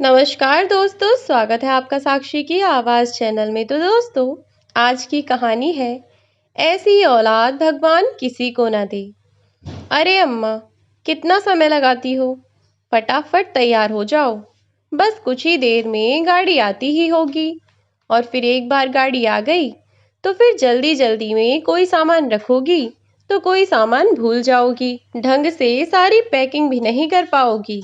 नमस्कार दोस्तों, स्वागत है आपका साक्षी की आवाज़ चैनल में। तो दोस्तों, आज की कहानी है ऐसी औलाद भगवान किसी को ना दे। अरे अम्मा, कितना समय लगाती हो? फटाफट तैयार हो जाओ, बस कुछ ही देर में गाड़ी आती ही होगी। और फिर एक बार गाड़ी आ गई तो फिर जल्दी जल्दी में कोई सामान रखोगी तो कोई सामान भूल जाओगी, ढंग से सारी पैकिंग भी नहीं कर पाओगी।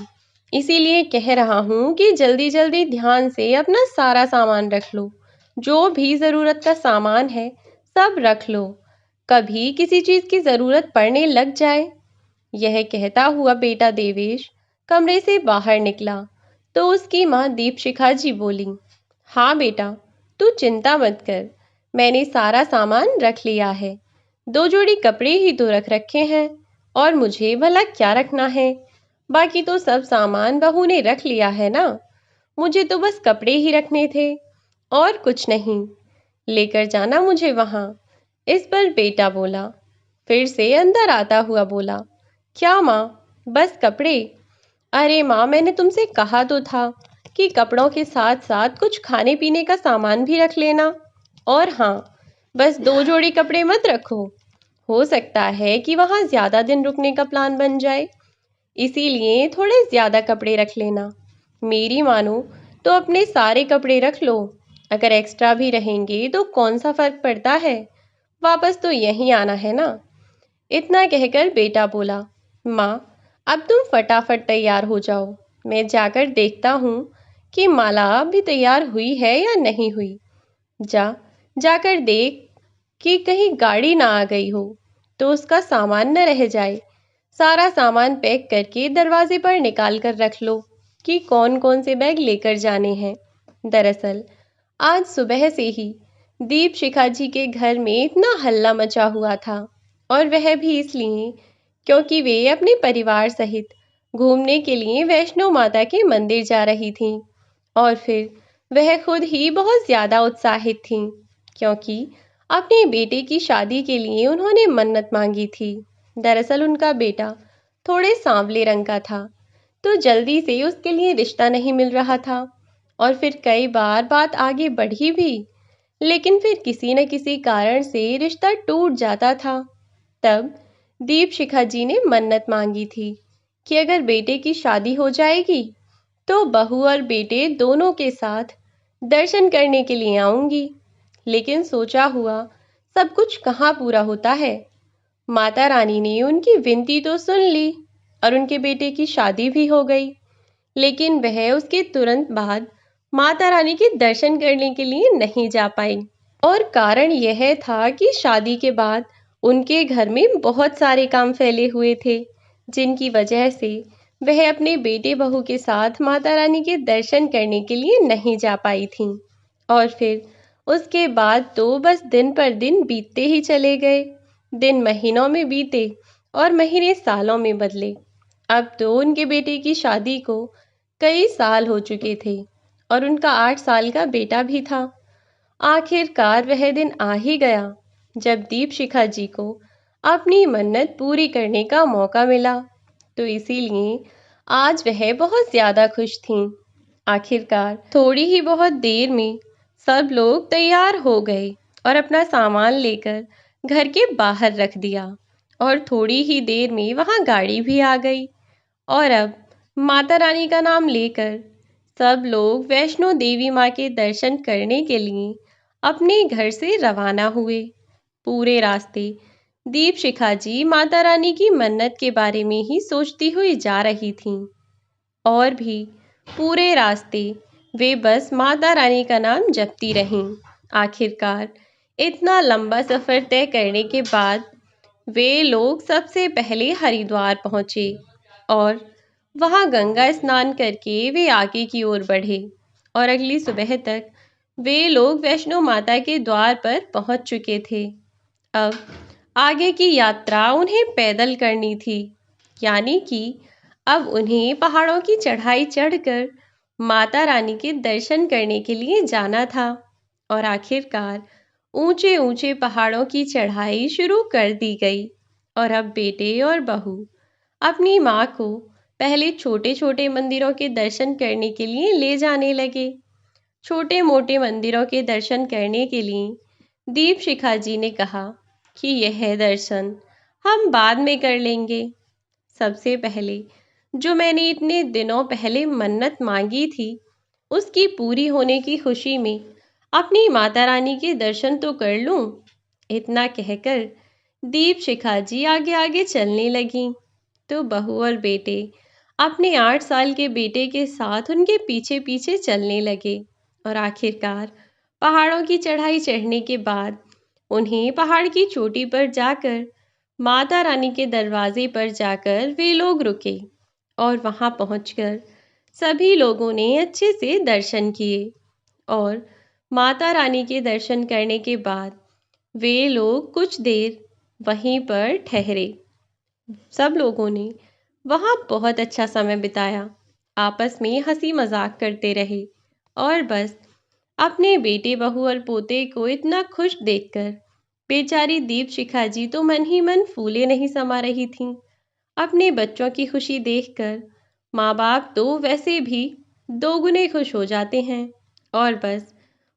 इसीलिए कह रहा हूँ कि जल्दी जल्दी ध्यान से अपना सारा सामान रख लो। जो भी ज़रूरत का सामान है सब रख लो, कभी किसी चीज़ की ज़रूरत पड़ने लग जाए। यह कहता हुआ बेटा देवेश कमरे से बाहर निकला तो उसकी माँ दीपशिखा जी बोली, हाँ बेटा, तू चिंता मत कर, मैंने सारा सामान रख लिया है। 2 जोड़ी कपड़े ही तो रख रखे हैं, और मुझे भला क्या रखना है? बाकी तो सब सामान बहू ने रख लिया है ना। मुझे तो बस कपड़े ही रखने थे और कुछ नहीं। लेकर जाना मुझे वहां। इस पर बेटा बोला। फिर से अंदर आता हुआ बोला, क्या माँ, बस कपड़े? अरे माँ, मैंने तुमसे कहा तो था कि कपड़ों के साथ साथ कुछ खाने पीने का सामान भी रख लेना। और हाँ, बस 2 जोड़ी कपड़े मत रखो, हो सकता है कि वहां ज्यादा दिन रुकने का प्लान बन जाए, इसीलिए थोड़े ज्यादा कपड़े रख लेना। मेरी मानो तो अपने सारे कपड़े रख लो, अगर एक्स्ट्रा भी रहेंगे तो कौन सा फर्क पड़ता है, वापस तो यहीं आना है ना। इतना कहकर बेटा बोला, माँ, अब तुम फटाफट तैयार हो जाओ, मैं जाकर देखता हूँ कि माला भी तैयार हुई है या नहीं हुई। जाकर देख कि कहीं गाड़ी ना आ गई हो तो उसका सामान न रह जाए। सारा सामान पैक करके दरवाजे पर निकाल कर रख लो कि कौन कौन से बैग लेकर जाने हैं। दरअसल आज सुबह से ही दीपशिखा जी के घर में इतना हल्ला मचा हुआ था, और वह भी इसलिए क्योंकि वे अपने परिवार सहित घूमने के लिए वैष्णो माता के मंदिर जा रही थीं। और फिर वह खुद ही बहुत ज्यादा उत्साहित थीं, क्योंकि अपने बेटे की शादी के लिए उन्होंने मन्नत मांगी थी। दरअसल उनका बेटा थोड़े सांवले रंग का था, तो जल्दी से उसके लिए रिश्ता नहीं मिल रहा था। और फिर कई बार बात आगे बढ़ी भी, लेकिन फिर किसी न किसी कारण से रिश्ता टूट जाता था। तब दीपशिखा जी ने मन्नत मांगी थी कि अगर बेटे की शादी हो जाएगी तो बहू और बेटे दोनों के साथ दर्शन करने के लिए आऊंगी। लेकिन सोचा हुआ सब कुछ कहाँ पूरा होता है। माता रानी ने उनकी विनती तो सुन ली और उनके बेटे की शादी भी हो गई, लेकिन वह उसके तुरंत बाद माता रानी के दर्शन करने के लिए नहीं जा पाई। और कारण यह था कि शादी के बाद उनके घर में बहुत सारे काम फैले हुए थे, जिनकी वजह से वह अपने बेटे बहू के साथ माता रानी के दर्शन करने के लिए नहीं जा पाई थीं। और फिर उसके बाद तो बस दिन पर दिन बीतते ही चले गए। दिन महीनों में बीते और महीने सालों में बदले। अब तो उनके बेटे की शादी को कई साल हो चुके थे और उनका 8 साल का बेटा भी था। आखिरकार वह दिन आ ही गया जब दीपशिखा जी को अपनी मन्नत पूरी करने का मौका मिला। तो इसीलिए आज वह बहुत ज्यादा खुश थीं। आखिरकार थोड़ी ही बहुत देर में सब लोग तैयार हो गए और अपना सामान लेकर घर के बाहर रख दिया, और थोड़ी ही देर में वहां गाड़ी भी आ गई। और अब माता रानी का नाम लेकर सब लोग वैष्णो देवी माँ के दर्शन करने के लिए अपने घर से रवाना हुए। पूरे रास्ते दीपशिखा जी माता रानी की मन्नत के बारे में ही सोचती हुई जा रही थीं। और भी पूरे रास्ते वे बस माता रानी का नाम जपती रहीं। आखिरकार इतना लंबा सफर तय करने के बाद वे लोग सबसे पहले हरिद्वार पहुंचे, और वहां गंगा स्नान करके वे आगे की ओर बढ़े। और अगली सुबह तक वे लोग वैष्णो माता के द्वार पर पहुंच चुके थे। अब आगे की यात्रा उन्हें पैदल करनी थी, यानी कि अब उन्हें पहाड़ों की चढ़ाई चढ़कर माता रानी के दर्शन करने के लिए जाना था। और आखिरकार ऊंचे ऊंचे पहाड़ों की चढ़ाई शुरू कर दी गई, और अब बेटे और बहू अपनी माँ को पहले छोटे छोटे मंदिरों के दर्शन करने के लिए ले जाने लगे। छोटे मोटे मंदिरों के दर्शन करने के लिए दीपशिखा जी ने कहा कि यह दर्शन हम बाद में कर लेंगे। सबसे पहले जो मैंने इतने दिनों पहले मन्नत मांगी थी, उसकी पूरी होने की खुशी में अपनी माता रानी के दर्शन तो कर लूं। इतना कहकर दीपशिखा जी आगे आगे चलने लगीं, तो बहू और बेटे अपने 8 साल के बेटे के साथ उनके पीछे पीछे चलने लगे। और आखिरकार पहाड़ों की चढ़ाई चढ़ने के बाद उन्हें पहाड़ की चोटी पर जाकर माता रानी के दरवाजे पर जाकर वे लोग रुके। और वहां पहुंचकर सभी लोगों ने अच्छे से दर्शन किए। और माता रानी के दर्शन करने के बाद वे लोग कुछ देर वहीं पर ठहरे। सब लोगों ने वहाँ बहुत अच्छा समय बिताया, आपस में हंसी मजाक करते रहे। और बस अपने बेटे बहू और पोते को इतना खुश देखकर बेचारी दीपशिखा जी तो मन ही मन फूले नहीं समा रही थीं। अपने बच्चों की खुशी देखकर माँ बाप तो वैसे भी दोगुने खुश हो जाते हैं। और बस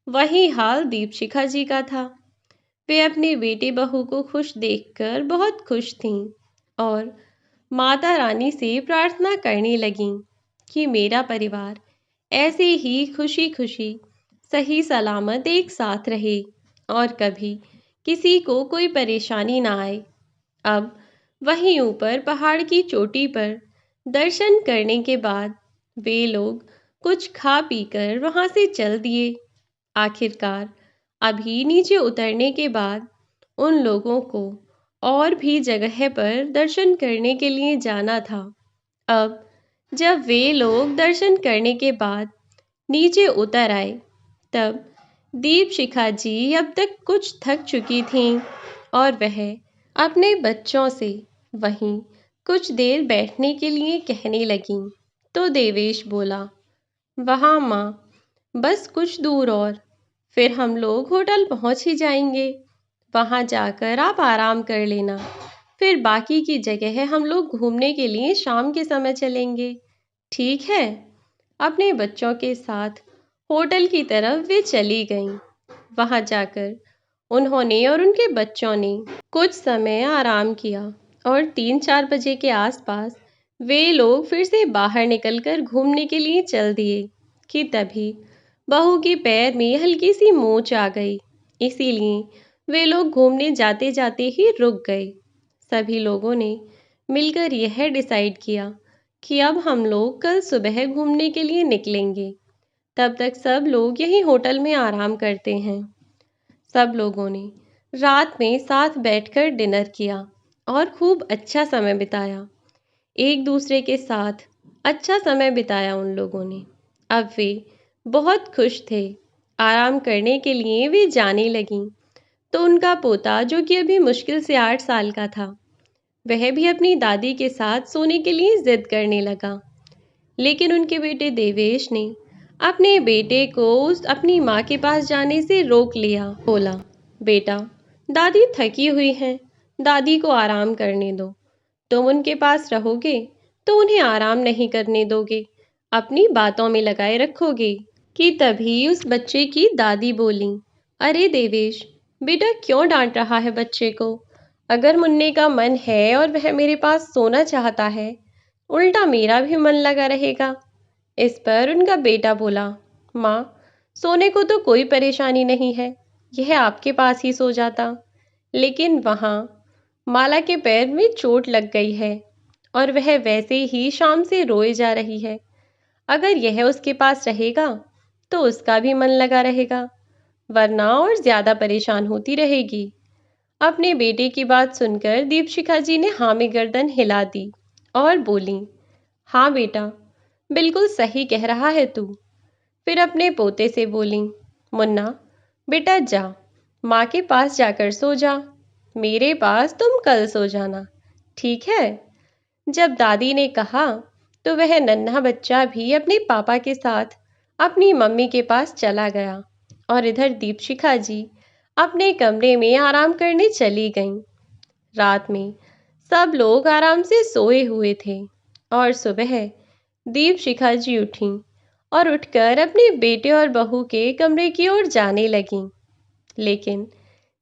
वही हाल दीपशिखा जी का था। वे अपने बेटे बहू को खुश देखकर बहुत खुश थीं और माता रानी से प्रार्थना करने लगीं कि मेरा परिवार ऐसे ही खुशी खुशी सही सलामत एक साथ रहे और कभी किसी को कोई परेशानी ना आए। अब वहीं ऊपर पहाड़ की चोटी पर दर्शन करने के बाद वे लोग कुछ खा पीकर वहां से चल दिए। आखिरकार अभी नीचे उतरने के बाद उन लोगों को और भी जगह पर दर्शन करने के लिए जाना था। अब जब वे लोग दर्शन करने के बाद नीचे उतर आए, तब दीपशिखा जी अब तक कुछ थक चुकी थीं और वह अपने बच्चों से वहीं कुछ देर बैठने के लिए कहने लगीं। तो देवेश बोला, वहाँ माँ, बस कुछ दूर और फिर हम लोग होटल पहुँच ही जाएंगे। वहाँ जाकर आप आराम कर लेना, फिर बाकी की जगह हम लोग घूमने के लिए शाम के समय चलेंगे, ठीक है? अपने बच्चों के साथ होटल की तरफ वे चली गईं। वहाँ जाकर उन्होंने और उनके बच्चों ने कुछ समय आराम किया और 3-4 बजे के आसपास वे लोग फिर से बाहर निकलकर घूमने के लिए चल दिए कि तभी बहू के पैर में हल्की सी मोच आ गई। इसीलिए वे लोग घूमने जाते जाते ही रुक गए। सभी लोगों ने मिलकर यह डिसाइड किया कि अब हम लोग कल सुबह घूमने के लिए निकलेंगे। तब तक सब लोग यहीं होटल में आराम करते हैं। सब लोगों ने रात में साथ बैठकर डिनर किया और खूब अच्छा समय बिताया। एक दूसरे के साथ अच्छा समय बिताया उन लोगों ने। अब वे बहुत खुश थे। आराम करने के लिए वे जाने लगीं, तो उनका पोता जो कि अभी मुश्किल से 8 साल का था, वह भी अपनी दादी के साथ सोने के लिए जिद करने लगा। लेकिन उनके बेटे देवेश ने अपने बेटे को अपनी माँ के पास जाने से रोक लिया। बोला, बेटा, दादी थकी हुई हैं, दादी को आराम करने दो। तुम उनके पास रहोगे तो उन्हें आराम नहीं करने दोगे, अपनी बातों में लगाए रखोगे। कि तभी उस बच्चे की दादी बोली, अरे देवेश, बेटा क्यों डांट रहा है बच्चे को? अगर मुन्ने का मन है और वह मेरे पास सोना चाहता है, उल्टा मेरा भी मन लगा रहेगा। इस पर उनका बेटा बोला, माँ, सोने को तो कोई परेशानी नहीं है, यह आपके पास ही सो जाता। लेकिन वहाँ माला के पैर में चोट लग गई है और वह वैसे ही शाम से रोए जा रही है। अगर यह उसके पास रहेगा तो उसका भी मन लगा रहेगा, वरना और ज्यादा परेशान होती रहेगी। अपने बेटे की बात सुनकर दीपशिखा जी ने हाँ में गर्दन हिला दी और बोली, हाँ बेटा, बिल्कुल सही कह रहा है तू। फिर अपने पोते से बोली, मुन्ना बेटा जा, माँ के पास जाकर सो जा, मेरे पास तुम कल सो जाना, ठीक है? जब दादी ने कहा तो वह नन्हा बच्चा भी अपने पापा के साथ अपनी मम्मी के पास चला गया और इधर दीपशिखा जी अपने कमरे में आराम करने चली गईं। रात में सब लोग आराम से सोए हुए थे और सुबह दीपशिखा जी उठीं और उठकर अपने बेटे और बहू के कमरे की ओर जाने लगीं। लेकिन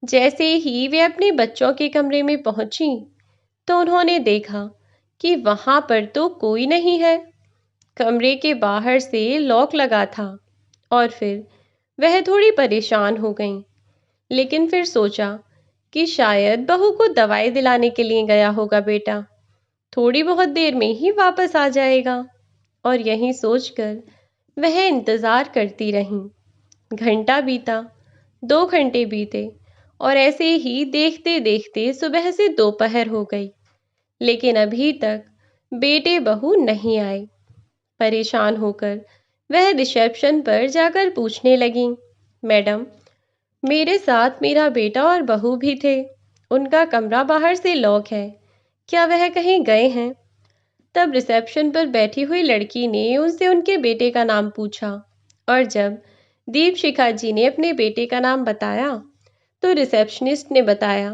जैसे ही वे अपने बच्चों के कमरे में पहुंची तो उन्होंने देखा कि वहां पर तो कोई नहीं है। कमरे के बाहर से लॉक लगा था और फिर वह थोड़ी परेशान हो गईं। लेकिन फिर सोचा कि शायद बहू को दवाई दिलाने के लिए गया होगा बेटा, थोड़ी बहुत देर में ही वापस आ जाएगा। और यही सोचकर वह इंतजार करती रहीं। घंटा बीता, 2 घंटे बीते और ऐसे ही देखते देखते सुबह से दोपहर हो गई। लेकिन अभी तक बेटे बहू नहीं आए। परेशान होकर वह रिसेप्शन पर जाकर पूछने लगीं, मैडम, मेरे साथ मेरा बेटा और बहू भी थे, उनका कमरा बाहर से लॉक है, क्या वह कहीं गए हैं? तब रिसेप्शन पर बैठी हुई लड़की ने उनसे उनके बेटे का नाम पूछा और जब दीपशिखा जी ने अपने बेटे का नाम बताया तो रिसेप्शनिस्ट ने बताया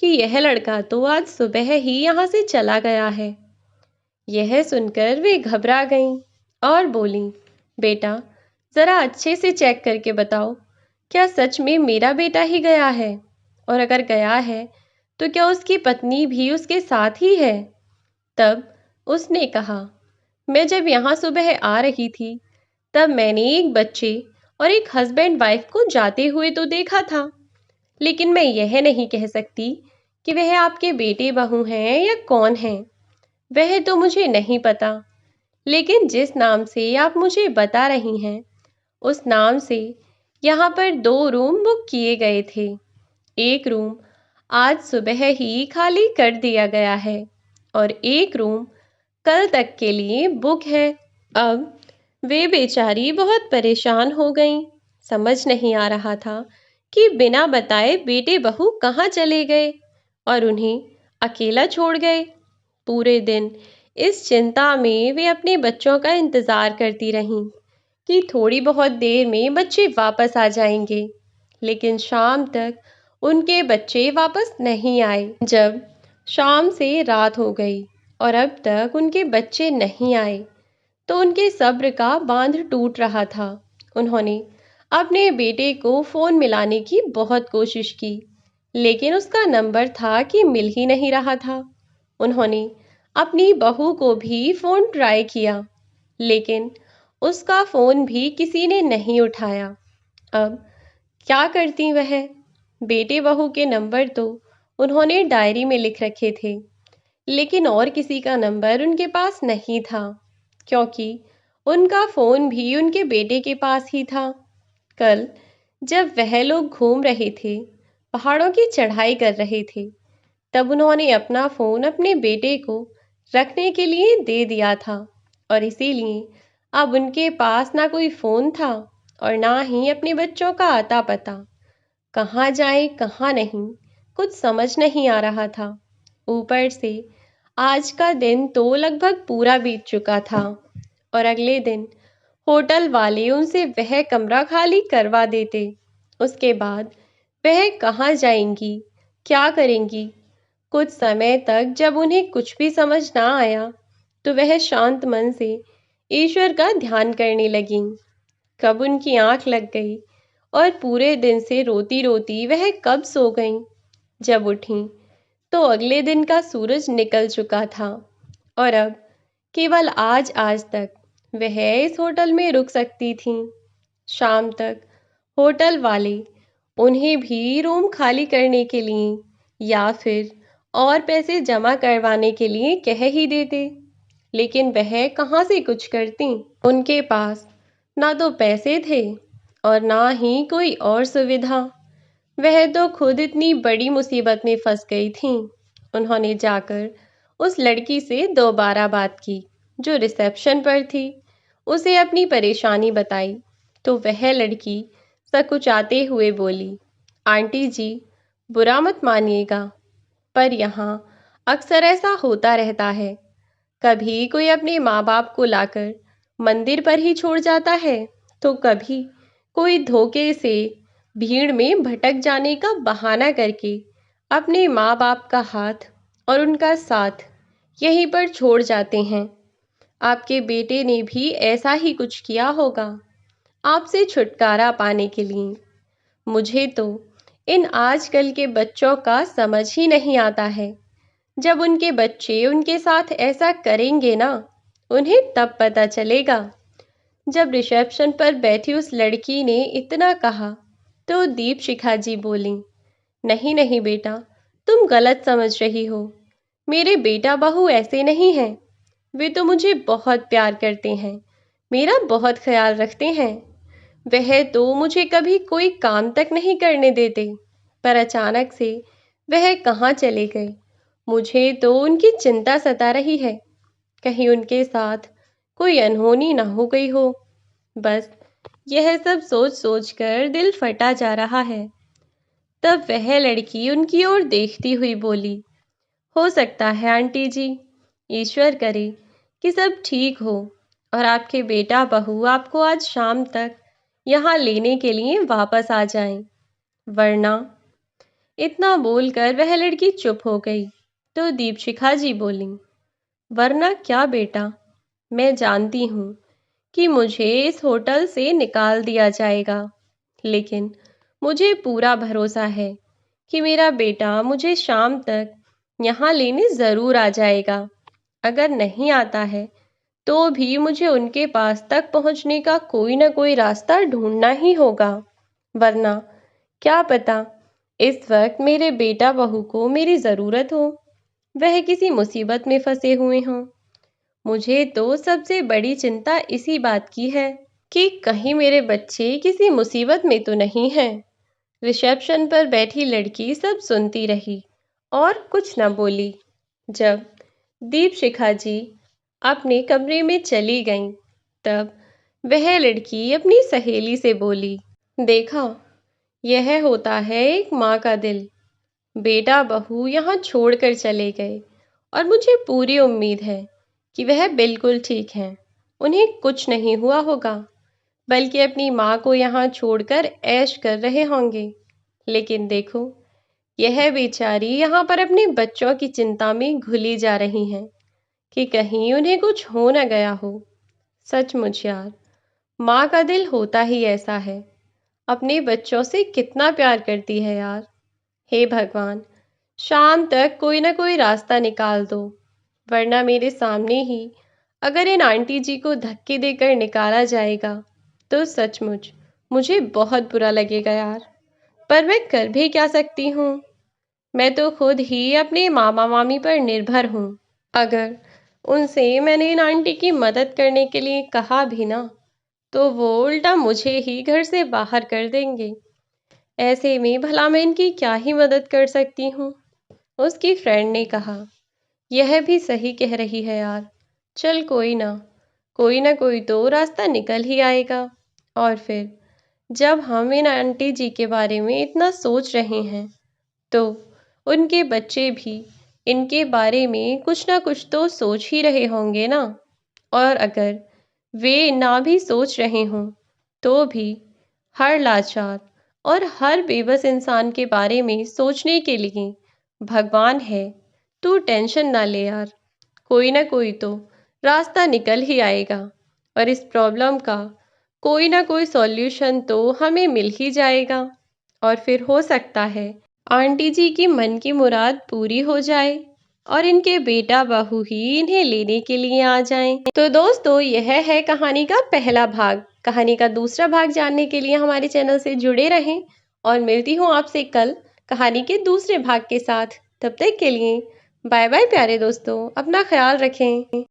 कि यह लड़का तो आज सुबह ही यहाँ से चला गया है। यह सुनकर वे घबरा गईं और बोलीं, बेटा, ज़रा अच्छे से चेक करके बताओ, क्या सच में मेरा बेटा ही गया है? और अगर गया है तो क्या उसकी पत्नी भी उसके साथ ही है? तब उसने कहा, मैं जब यहाँ सुबह आ रही थी तब मैंने एक बच्चे और एक हस्बैंड वाइफ को जाते हुए तो देखा था, लेकिन मैं यह नहीं कह सकती कि वह आपके बेटे बहू हैं या कौन हैं। वह तो मुझे नहीं पता, लेकिन जिस नाम से आप मुझे बता रही हैं उस नाम से यहाँ पर 2 रूम बुक किए गए थे। एक रूम आज सुबह ही खाली कर दिया गया है और एक रूम कल तक के लिए बुक है। अब वे बेचारी बहुत परेशान हो गईं। समझ नहीं आ रहा था कि बिना बताए बेटे बहू कहाँ चले गए और उन्हें अकेला छोड़ गए। पूरे दिन इस चिंता में वे अपने बच्चों का इंतजार करती रहीं कि थोड़ी बहुत देर में बच्चे वापस आ जाएंगे। लेकिन शाम तक उनके बच्चे वापस नहीं आए। जब शाम से रात हो गई और अब तक उनके बच्चे नहीं आए तो उनके सब्र का बांध टूट रहा था। उन्होंने अपने बेटे को फ़ोन मिलाने की बहुत कोशिश की, लेकिन उसका नंबर था कि मिल ही नहीं रहा था। उन्होंने अपनी बहू को भी फ़ोन ट्राई किया, लेकिन उसका फ़ोन भी किसी ने नहीं उठाया। अब क्या करती वह? बेटे बहू के नंबर तो उन्होंने डायरी में लिख रखे थे, लेकिन और किसी का नंबर उनके पास नहीं था, क्योंकि उनका फ़ोन भी उनके बेटे के पास ही था। कल जब वह लोग घूम रहे थे, पहाड़ों की चढ़ाई कर रहे थे, तब उन्होंने अपना फ़ोन अपने बेटे को रखने के लिए दे दिया था और इसीलिए अब उनके पास ना कोई फ़ोन था और ना ही अपने बच्चों का आता पता। कहाँ जाए कहाँ नहीं, कुछ समझ नहीं आ रहा था। ऊपर से आज का दिन तो लगभग पूरा बीत चुका था और अगले दिन होटल वाले उनसे वह कमरा खाली करवा देते। उसके बाद वह कहाँ जाएंगी, क्या करेंगी? कुछ समय तक जब उन्हें कुछ भी समझ ना आया तो वह शांत मन से ईश्वर का ध्यान करने लगीं। कब उनकी आंख लग गई और पूरे दिन से रोती रोती वह कब सो गईं। जब उठीं तो अगले दिन का सूरज निकल चुका था और अब केवल आज तक वह इस होटल में रुक सकती थीं। शाम तक होटल वाले उन्हें भी रूम खाली करने के लिए या फिर और पैसे जमा करवाने के लिए कह ही देते, लेकिन वह कहाँ से कुछ करती। उनके पास ना तो पैसे थे और ना ही कोई और सुविधा। वह तो खुद इतनी बड़ी मुसीबत में फंस गई थीं। उन्होंने जाकर उस लड़की से दोबारा बात की जो रिसेप्शन पर थी। उसे अपनी परेशानी बताई तो वह लड़की सकुचाते हुए बोली, आंटी जी, बुरा मत मानिएगा, पर यहाँ अक्सर ऐसा होता रहता है। कभी कोई अपने माँ बाप को लाकर मंदिर पर ही छोड़ जाता है तो कभी कोई धोखे से भीड़ में भटक जाने का बहाना करके अपने माँ बाप का हाथ और उनका साथ यहीं पर छोड़ जाते हैं। आपके बेटे ने भी ऐसा ही कुछ किया होगा आपसे छुटकारा पाने के लिए। मुझे तो इन आजकल के बच्चों का समझ ही नहीं आता है। जब उनके बच्चे उनके साथ ऐसा करेंगे ना, उन्हें तब पता चलेगा। जब रिसेप्शन पर बैठी उस लड़की ने इतना कहा तो दीपशिखा जी बोली, नहीं नहीं बेटा, तुम गलत समझ रही हो। मेरे बेटा बहू ऐसे नहीं हैं। वे तो मुझे बहुत प्यार करते हैं, मेरा बहुत ख्याल रखते हैं। वह तो मुझे कभी कोई काम तक नहीं करने देते, पर अचानक से वह कहाँ चले गए। मुझे तो उनकी चिंता सता रही है, कहीं उनके साथ कोई अनहोनी ना हो गई हो। बस यह सब सोच सोच कर दिल फटा जा रहा है। तब वह लड़की उनकी ओर देखती हुई बोली, हो सकता है आंटी जी, ईश्वर करे कि सब ठीक हो और आपके बेटा बहू आपको आज शाम तक यहाँ लेने के लिए वापस आ जाएं। वरना। इतना बोलकर वह लड़की चुप हो गई तो दीपशिखा जी बोली, वरना क्या बेटा, मैं जानती हूँ कि मुझे इस होटल से निकाल दिया जाएगा, लेकिन मुझे पूरा भरोसा है कि मेरा बेटा मुझे शाम तक यहाँ लेने ज़रूर आ जाएगा। अगर नहीं आता है तो भी मुझे उनके पास तक पहुँचने का कोई ना कोई रास्ता ढूंढना ही होगा। वरना क्या पता इस वक्त मेरे बेटा बहू को मेरी ज़रूरत हो, वह किसी मुसीबत में फंसे हुए हों। मुझे तो सबसे बड़ी चिंता इसी बात की है कि कहीं मेरे बच्चे किसी मुसीबत में तो नहीं हैं। रिसेप्शन पर बैठी लड़की सब सुनती रही और कुछ न बोली। जब दीपशिखा जी अपने कमरे में चली गईं, तब वह लड़की अपनी सहेली से बोली, देखा, यह होता है एक माँ का दिल। बेटा बहू यहाँ छोड़कर चले गए और मुझे पूरी उम्मीद है कि वह बिल्कुल ठीक हैं, उन्हें कुछ नहीं हुआ होगा, बल्कि अपनी माँ को यहाँ छोड़कर ऐश कर रहे होंगे। लेकिन देखो, यह बेचारी यहाँ पर अपने बच्चों की चिंता में घुली जा रही हैं कि कहीं उन्हें कुछ हो न गया हो। सचमुच यार, माँ का दिल होता ही ऐसा है, अपने बच्चों से कितना प्यार करती है यार। हे भगवान, शाम तक कोई ना कोई रास्ता निकाल दो, वरना मेरे सामने ही अगर इन आंटी जी को धक्के देकर निकाला जाएगा तो सचमुच मुझे बहुत बुरा लगेगा यार। पर मैं कर भी क्या सकती हूँ? मैं तो खुद ही अपने मामा मामी पर निर्भर हूँ। अगर उनसे मैंने इन आंटी की मदद करने के लिए कहा भी ना, तो वो उल्टा मुझे ही घर से बाहर कर देंगे। ऐसे में भला मैं इनकी क्या ही मदद कर सकती हूँ? उसकी फ्रेंड ने कहा, यह भी सही कह रही है यार। चल कोई ना कोई तो रास्ता निकल ही आएगा। और फिर जब हम इन आंटी जी के बारे में इतना सोच रहे हैं, तो उनके बच्चे भी इनके बारे में कुछ ना कुछ तो सोच ही रहे होंगे ना। और अगर वे ना भी सोच रहे हों, तो भी हर लाचार और हर बेबस इंसान के बारे में सोचने के लिए भगवान है। तू टेंशन ना ले यार, कोई ना कोई तो रास्ता निकल ही आएगा और इस प्रॉब्लम का कोई ना कोई सॉल्यूशन तो हमें मिल ही जाएगा। और फिर हो सकता है आंटी जी की मन की मुराद पूरी हो जाए और इनके बेटा बहू ही इन्हें लेने के लिए आ जाएं। तो दोस्तों, यह है कहानी का पहला भाग। कहानी का दूसरा भाग जानने के लिए हमारे चैनल से जुड़े रहें और मिलती हूँ आपसे कल कहानी के दूसरे भाग के साथ। तब तक के लिए बाय बाय प्यारे दोस्तों, अपना ख्याल रखें।